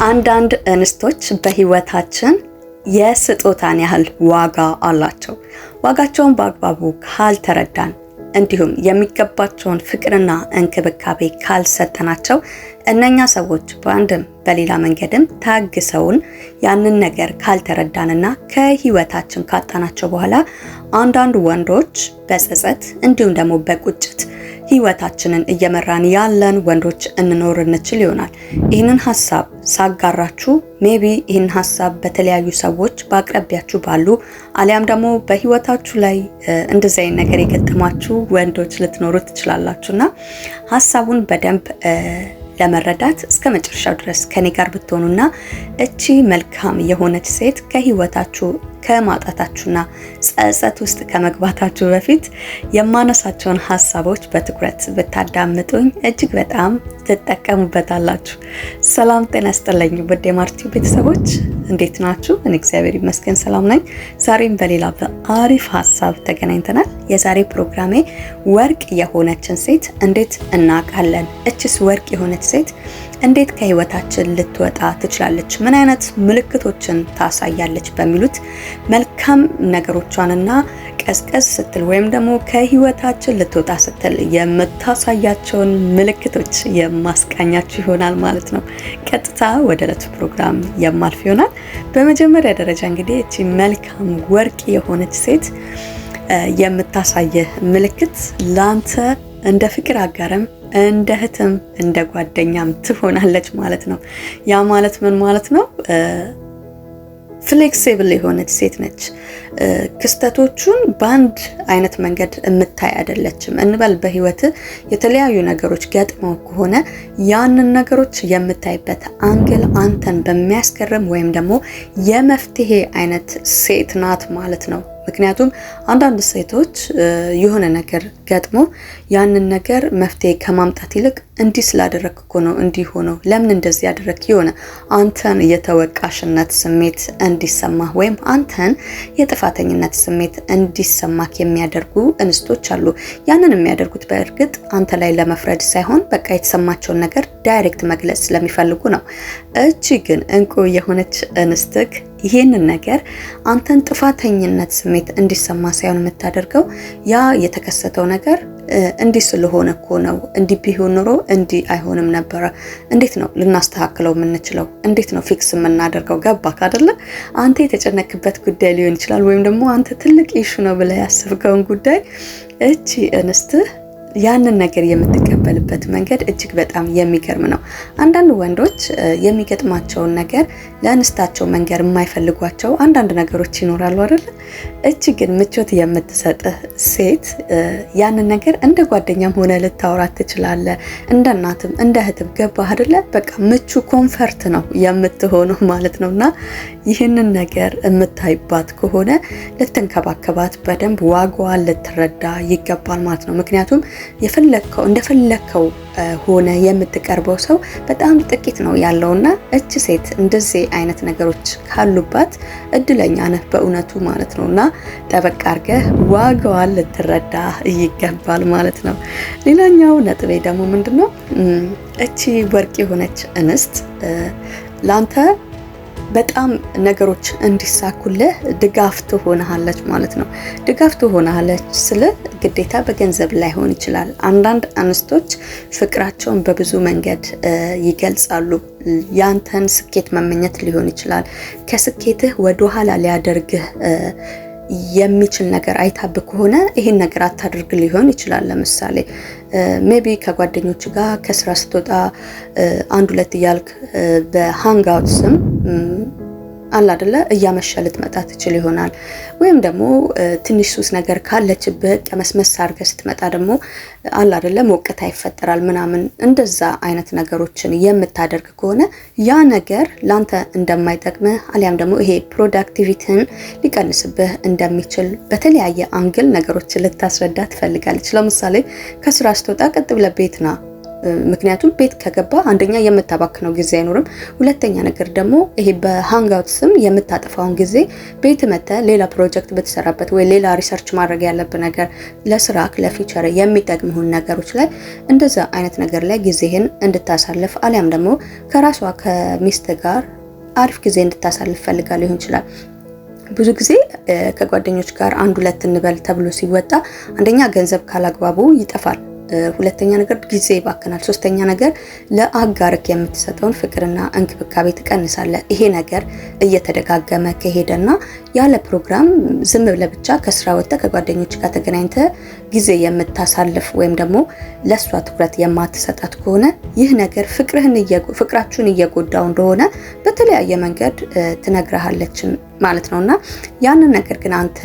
አንዳንድ እንስቶች በህይወታችን የስጦታን ያህል ዋጋ አላቸው። ዋጋቸውን በአግባቡ ካልተረዳን እንዲሁም የሚገባቸውን ፍቅርና እንክብካቤ ካልሰጠናቸው እነኛ ሰዎች በአንድም በሌላ መንገድም ታግሰውን ያንን ነገር ካልተረዳንና ከህይወታችን ካጣናቸው በኋላ አንዳንድ ወንዶች በጸጸት እንዲሁም ደግሞ በቁጭት ህይወታችንን እየመራን ያለን ወንዶች እንኖር እንችል ይሆናል። ይህንን ሐሳብ ሳጋራችሁ ሜቢ ይህን ሐሳብ በተለያዩ ሰዎች በአቅራቢያችሁ ባሉ አሊያም ደግሞ በህይወታችሁ ላይ እንደዚህ አይነት ነገር የገጠማችሁ ወንዶች ልትኖሩ ትችላላችሁና ሐሳቡን በደንብ ለመረዳት እስከ መጨረሻው ድረስ ከኔ ጋር ብትሆኑና እቺ መልካም የሆነች ሴት ከህይወታችሁ ከማጣታችሁና ጸጸት ውስጥ ከመግባታችሁ በፊት የማነሳቸውን ሐሳቦች በትኩረት ብታዳምጡኝ እጅግ በጣም ትጠቀሙበታላችሁ። ሰላም ጤና ይስጥልኝ ውድ የማርቲው ቤተሰቦች እንዴት ናችሁ? እኔ እግዚአብሔር ይመስገን ሰላም ነኝ። ዛሬም በሌላ በአሪፍ ሐሳብ ተገናኝተናል። የዛሬ ፕሮግራሜ ወርቅ የሆነችን ሴት እንዴት እናውቃለን? እችስ ወርቅ የሆነች ሴት እንዴት ከህይወታችን ልትወጣ ትችላለች? ምን አይነት ምልክቶችን ታሳያለች? በሚሉት መልካም ነገሮቿንና ቀዝቀዝ ስትል ወይም ደግሞ ከህይወታችን ልትወጣ ስትል የምታሳያቸውን ምልክቶች የማስቃኛችሁ ይሆናል ማለት ነው። ቀጥታ ወደ ዕለቱ ፕሮግራም የማልፍ ይሆናል። በመጀመሪያ ደረጃ እንግዲህ እቺ መልካም ወርቅ የሆነች ሴት የምታሳየህ ምልክት ላንተ እንደ ፍቅር አጋርም እንደ እህትም እንደ ጓደኛም ትሆናለች ማለት ነው። ያ ማለት ምን ማለት ነው? ፍሌክሲብል የሆነች ሴት ነች። ክስተቶቹን በአንድ አይነት መንገድ የምታይ አይደለችም። እንበል በህይወት የተለያዩ ነገሮች ገጥመው ከሆነ ያንን ነገሮች የምታይበት አንግል አንተን በሚያስገርም ወይም ደግሞ የመፍትሄ አይነት ሴት ናት ማለት ነው። ምክንያቱም አንዳንድ ሴቶች የሆነ ነገር ገጥሞ ያንን ነገር መፍትሄ ከማምጣት ይልቅ እንዲህ ስላደረክ እኮ ነው እንዲህ ሆኖ ለምን እንደዚህ ያደረክ የሆነ አንተን የተወቃሽነት ስሜት እንዲሰማህ ወይም አንተን የጥፋተኝነት ስሜት እንዲሰማክ የሚያደርጉ እንስቶች አሉ። ያንን የሚያደርጉት በእርግጥ አንተ ላይ ለመፍረድ ሳይሆን በቃ የተሰማቸውን ነገር ዳይሬክት መግለጽ ስለሚፈልጉ ነው። እቺ ግን እንቁ የሆነች እንስትክ ይሄንን ነገር አንተን ጥፋተኝነት ስሜት እንዲሰማ ሳይሆን የምታደርገው ያ የተከሰተው ነገር እንዲህ ስለሆነ እኮ ነው፣ እንዲህ ቢሆን ኖሮ እንዲህ አይሆንም ነበር። እንዴት ነው ልናስተካክለው የምንችለው? እንዴት ነው ፊክስ የምናደርገው? ገባክ አይደለ? አንተ የተጨነክበት ጉዳይ ሊሆን ይችላል ወይም ደግሞ አንተ ትልቅ ኢሹ ነው ብለህ ያሰብከውን ጉዳይ እቺ እንስትህ ያንን ነገር የምትቀበልበት መንገድ እጅግ በጣም የሚገርም ነው። አንዳንድ ወንዶች የሚገጥማቸውን ነገር ለእንስታቸው መንገር የማይፈልጓቸው አንዳንድ ነገሮች ይኖራሉ አይደል? እቺ ግን ምቾት የምትሰጥህ ሴት ያንን ነገር እንደ ጓደኛም ሆነ ልታወራት ትችላለህ፣ እንደ እናትም እንደ እህትም። ገባህ አይደለ? በቃ ምቹ ኮምፈርት ነው የምትሆነው ማለት ነውና ይህንን ነገር የምታይባት ከሆነ ልትንከባከባት በደንብ ዋጋዋን ልትረዳ ይገባል ማለት ነው። ምክንያቱም የፈለከው እንደፈለከው ሆነ የምትቀርበው ሰው በጣም ጥቂት ነው ያለውና እቺ ሴት እንደዚህ አይነት ነገሮች ካሉባት እድለኛ ነህ በእውነቱ ማለት ነውና ጠበቅ አድርገህ ዋጋዋን ልትረዳ ይገባል ማለት ነው። ሌላኛው ነጥቤ ደግሞ ምንድነው? እቺ ወርቅ የሆነች እንስት ላንተ በጣም ነገሮች እንዲሳኩልህ ድጋፍ ትሆናለች ማለት ነው። ድጋፍ ትሆናለች ስለ ግዴታ በገንዘብ ላይሆን ይችላል። አንዳንድ እንስቶች ፍቅራቸውን በብዙ መንገድ ይገልጻሉ። ያንተን ስኬት መመኘት ሊሆን ይችላል። ከስኬትህ ወደ ኋላ ሊያደርግህ የሚችል ነገር አይታብ ከሆነ ይሄን ነገር አታድርግ ሊሆን ይችላል። ለምሳሌ ሜቢ ከጓደኞች ጋር ከስራ ስትወጣ አንድ ሁለት እያልክ በሃንጋውት ስም አላ አይደለ እያመሸ ልትመጣ ትችል ይሆናል። ወይም ደግሞ ትንሽ ሱስ ነገር ካለችብህ ቀመስመስ አድርገህ ስትመጣ ደግሞ አላ አይደለ ሞቅታ ይፈጠራል ምናምን። እንደዛ አይነት ነገሮችን የምታደርግ ከሆነ ያ ነገር ላንተ እንደማይጠቅምህ አሊያም ደግሞ ይሄ ፕሮዳክቲቪቲን ሊቀንስብህ እንደሚችል በተለያየ አንግል ነገሮችን ልታስረዳ ትፈልጋለች። ለምሳሌ ከስራ ስትወጣ ቀጥ ብለህ ቤት ና ምክንያቱም ቤት ከገባ አንደኛ የምታባክነው ጊዜ አይኖርም፣ ሁለተኛ ነገር ደግሞ ይሄ በሃንጋውት ስም የምታጠፋውን ጊዜ ቤት መተ ሌላ ፕሮጀክት ብትሰራበት ወይ ሌላ ሪሰርች ማድረግ ያለብህ ነገር ለስራ ለፊቸር የሚጠቅሙን ነገሮች ላይ እንደዛ አይነት ነገር ላይ ጊዜህን እንድታሳልፍ አሊያም ደግሞ ከራሷ ከሚስት ጋር አሪፍ ጊዜ እንድታሳልፍ ፈልጋ ሊሆን ይችላል። ብዙ ጊዜ ከጓደኞች ጋር አንድ ሁለት እንበል ተብሎ ሲወጣ አንደኛ ገንዘብ ካላግባቡ ይጠፋል፣ ሁለተኛ ነገር ጊዜ ይባክናል፣ ሶስተኛ ነገር ለአጋርክ የምትሰጠውን ፍቅርና እንክብካቤ ትቀንሳለህ። ይሄ ነገር እየተደጋገመ ከሄደና ያለ ፕሮግራም ዝም ብለህ ብቻ ከስራ ወጥተህ ከጓደኞች ጋር ተገናኝተህ ጊዜ የምታሳልፍ ወይም ደግሞ ለሷ ትኩረት የማትሰጣት ከሆነ ይህ ነገር ፍቅራችሁን እየጎዳው እንደሆነ በተለያየ መንገድ ትነግርሃለች ማለት ነውና ያንን ነገር ግን አንተ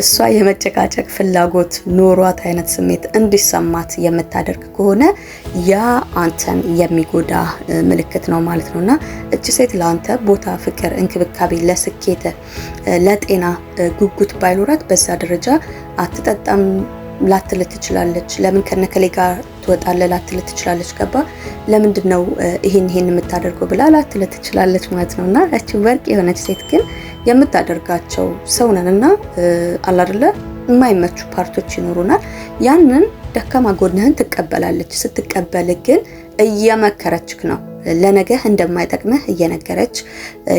እሷ የመጨቃጨቅ ፍላጎት ኖሯት አይነት ስሜት እንዲሰማት የምታደርግ ከሆነ ያ አንተን የሚጎዳ ምልክት ነው ማለት ነውና እቺ ሴት ለአንተ ቦታ፣ ፍቅር፣ እንክብካቤ፣ ለስኬት፣ ለጤና ጉጉት ባይኖራት በዛ ደረጃ አትጠጣም ላትል ትችላለች። ለምን ከነከሌ ጋር ትወጣለህ ላትል ትችላለች። ገባ ለምንድነው ይሄን የምታደርገው ብላ ላትል ትችላለች ማለት ነውና እቺ ወርቅ የሆነች ሴት ግን የምታደርጋቸው ሰውነንና አላ አይደለ የማይመቹ ፓርቶች ይኖሩናል። ያንን ደካማ ጎንህን ትቀበላለች። ስትቀበል ግን እየመከረችክ ነው፣ ለነገህ እንደማይጠቅምህ እየነገረች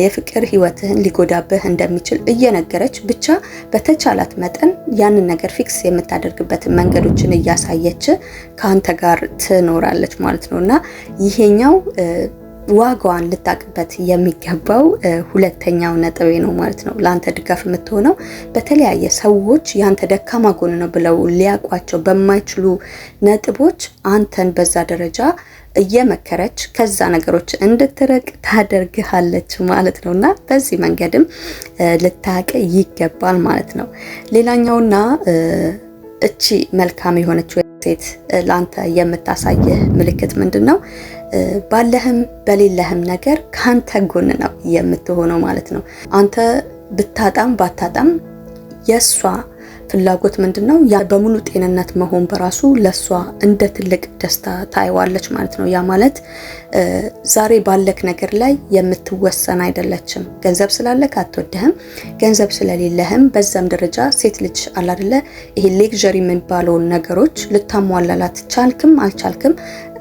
የፍቅር ህይወትህን ሊጎዳብህ እንደሚችል እየነገረች ብቻ በተቻላት መጠን ያንን ነገር ፊክስ የምታደርግበት መንገዶችን እያሳየች ካንተ ጋር ትኖራለች ማለት ነውና ይሄኛው ዋጋዋን ልታቅበት የሚገባው ሁለተኛው ነጥቤ ነው ማለት ነው። ላንተ ድጋፍ የምትሆነው በተለያየ ሰዎች ያንተ ደካማ ጎን ነው ብለው ሊያቋቸው በማይችሉ ነጥቦች አንተን በዛ ደረጃ እየመከረች ከዛ ነገሮች እንድትርቅ ታደርግሃለች ማለት ነውና በዚህ መንገድም ልታቅ ይገባል ማለት ነው። ሌላኛውና እቺ መልካም የሆነች ሴት ላንተ የምታሳየህ ምልክት ምንድነው? ባለህም በሌለህም ነገር ካንተ ጎን ነው የምትሆነው ማለት ነው። አንተ ብታጣም ባታጣም የሷ ፍላጎት ምንድነው? ያ በሙሉ ጤንነት መሆን በራሱ ለሷ እንደ ትልቅ ደስታ ታይዋለች ማለት ነው። ያ ማለት ዛሬ ባለክ ነገር ላይ የምትወሰን አይደለችም። ገንዘብ ስላለክ አትወደህም፣ ገንዘብ ስለሌለህም በዛም ደረጃ ሴት ልጅ አለ አይደለ ይሄ ሌክዠሪ የሚባለውን ነገሮች ልታሟላላት ቻልክም አልቻልክም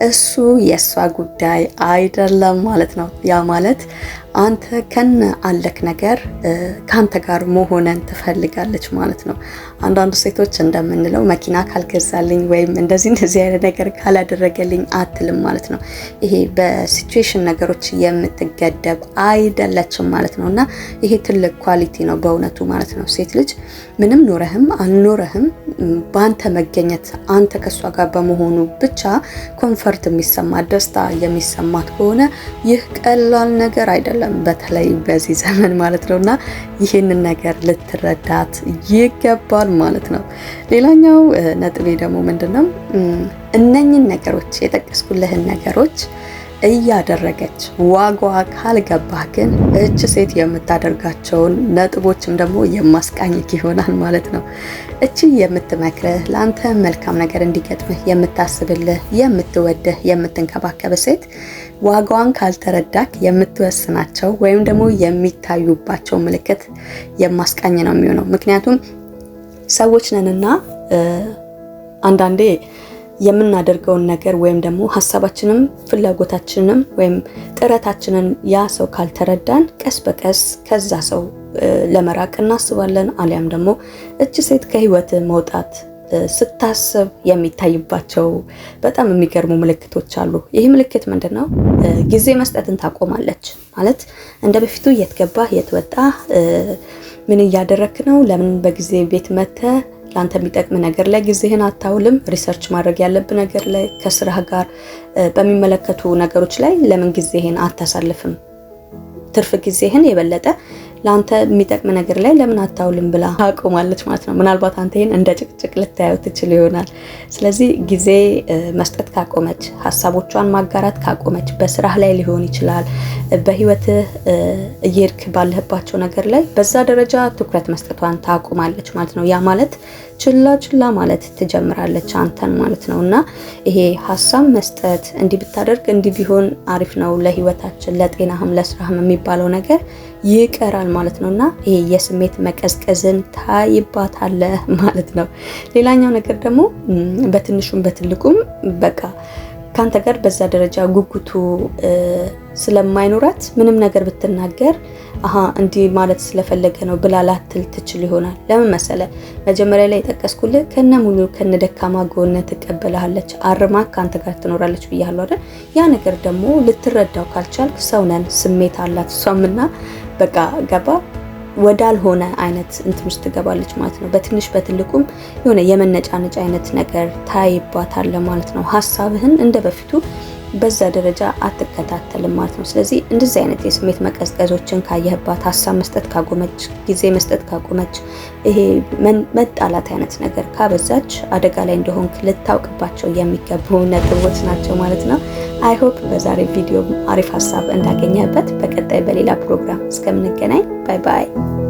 እሱ የሷ ጉዳይ አይደለም ማለት ነው። ያ ማለት አንተ ከነ አለክ ነገር ካንተ ጋር መሆንን ትፈልጋለች ማለት ነው። አንዳንድ ሴቶች እንደምንለው መኪና ካልገዛልኝ ወይም እንደዚህ አይነት ነገር ካላደረገልኝ አትልም ማለት ነው። ይሄ በሲቹዌሽን ነገሮች የምትገደብ አይደለችም ማለት ነውና ይሄ ትልቅ ኳሊቲ ነው በእውነቱ ማለት ነው። ሴት ልጅ ምንም ኖረህም አልኖረህም በአንተ መገኘት አንተ ከሷ ጋር በመሆኑ ብቻ ኮንፈርት የሚሰማት ደስታ የሚሰማት ከሆነ ይህ ቀላል ነገር አይደለም፣ በተለይ በዚህ ዘመን ማለት ነውና ይህንን ነገር ልትረዳት ይገባል ማለት ነው። ሌላኛው ነጥቤ ደግሞ ምንድነው? እነኚህን ነገሮች የጠቀስኩልህን ነገሮች እያደረገች ዋጋዋ ካልገባህ ግን እች ሴት የምታደርጋቸውን ነጥቦችም ደግሞ የማስቃኝክ ይሆናል ማለት ነው። እቺ የምትመክርህ ለአንተ መልካም ነገር እንዲገጥምህ የምታስብልህ፣ የምትወድህ፣ የምትንከባከብ ሴት ዋጋዋን ካልተረዳክ የምትወስናቸው ወይም ደግሞ የሚታዩባቸው ምልክት የማስቃኝ ነው የሚሆነው። ምክንያቱም ሰዎች ነንና አንዳንዴ የምናደርገውን ነገር ወይም ደግሞ ሐሳባችንም ፍላጎታችንንም ወይም ጥረታችንን ያ ሰው ካልተረዳን ቀስ በቀስ ከዛ ሰው ለመራቅ እናስባለን። አሊያም ደግሞ እቺ ሴት ከህይወት መውጣት ስታስብ የሚታይባቸው በጣም የሚገርሙ ምልክቶች አሉ። ይህ ምልክት ምንድነው? ጊዜ መስጠትን ታቆማለች ማለት እንደ በፊቱ የትገባህ የትወጣህ ምን እያደረክ ነው? ለምን በጊዜ ቤት መተህ ላንተ የሚጠቅም ነገር ላይ ጊዜህን አታውልም? ሪሰርች ማድረግ ያለብህ ነገር ላይ ከስራህ ጋር በሚመለከቱ ነገሮች ላይ ለምን ጊዜህን አታሳልፍም? ትርፍ ጊዜህን የበለጠ ላንተ የሚጠቅም ነገር ላይ ለምን አታውልም ብላ አቆማለች ማለት ነው። ምናልባት አንተ ይሄን እንደ ጭቅጭቅ ልታየው ትችል ይሆናል። ስለዚህ ጊዜ መስጠት ካቆመች፣ ሐሳቦቿን ማጋራት ካቆመች፣ በስራህ ላይ ሊሆን ይችላል፣ በህይወትህ እየሄድክ ባለህባቸው ነገር ላይ በዛ ደረጃ ትኩረት መስጠቷን ታቆማለች ማለት ነው። ያ ማለት ችላ ማለት ትጀምራለች አንተን ማለት ነውና ይሄ ሀሳብ መስጠት እንዲህ ብታደርግ እንዲህ ቢሆን አሪፍ ነው ለህይወታችን፣ ለጤናህም፣ ለስራህም የሚባለው ነገር ይቀራል ማለት ነውና ይሄ የስሜት መቀዝቀዝን ታይባታለህ ማለት ነው። ሌላኛው ነገር ደግሞ በትንሹም በትልቁም በቃ ካንተ ጋር በዛ ደረጃ ጉጉቱ ስለማይኖራት ምንም ነገር ብትናገር እንዲህ ማለት ስለፈለገ ነው ብላ ላትል ትችል ይሆናል። ለምን መሰለ መጀመሪያ ላይ የጠቀስኩልህ ከነሙሉ ከነደካማ ጎን ትቀበላለች፣ አርማ ካንተ ጋር ትኖራለች ብያለሁ አይደል? ያ ነገር ደግሞ ልትረዳው ካልቻልክ ሰው ነን፣ ስሜት አላት እሷምና በቃ ገባ ወዳልሆነ አይነት እንትን ውስጥ ትገባለች ማለት ነው። በትንሽ በትልቁም የሆነ የመነጫነጭ አይነት ነገር ታይባታል ማለት ነው። ሀሳብህን እንደ በፊቱ በዛ ደረጃ አትከታተልም ማለት ነው። ስለዚህ እንደዚህ አይነት የስሜት መቀዝቀዞችን ካየህባት፣ ሀሳብ መስጠት ካቆመች፣ ጊዜ መስጠት ካቆመች፣ ይሄ መጣላት አይነት ነገር ካበዛች አደጋ ላይ እንደሆንክ ልታውቅባቸው የሚገቡ ነጥቦች ናቸው ማለት ነው። አይ ሆፕ በዛሬ ቪዲዮ አሪፍ ሀሳብ እንዳገኘህበት። በቀጣይ በሌላ ፕሮግራም እስከምንገናኝ ባይ ባይ።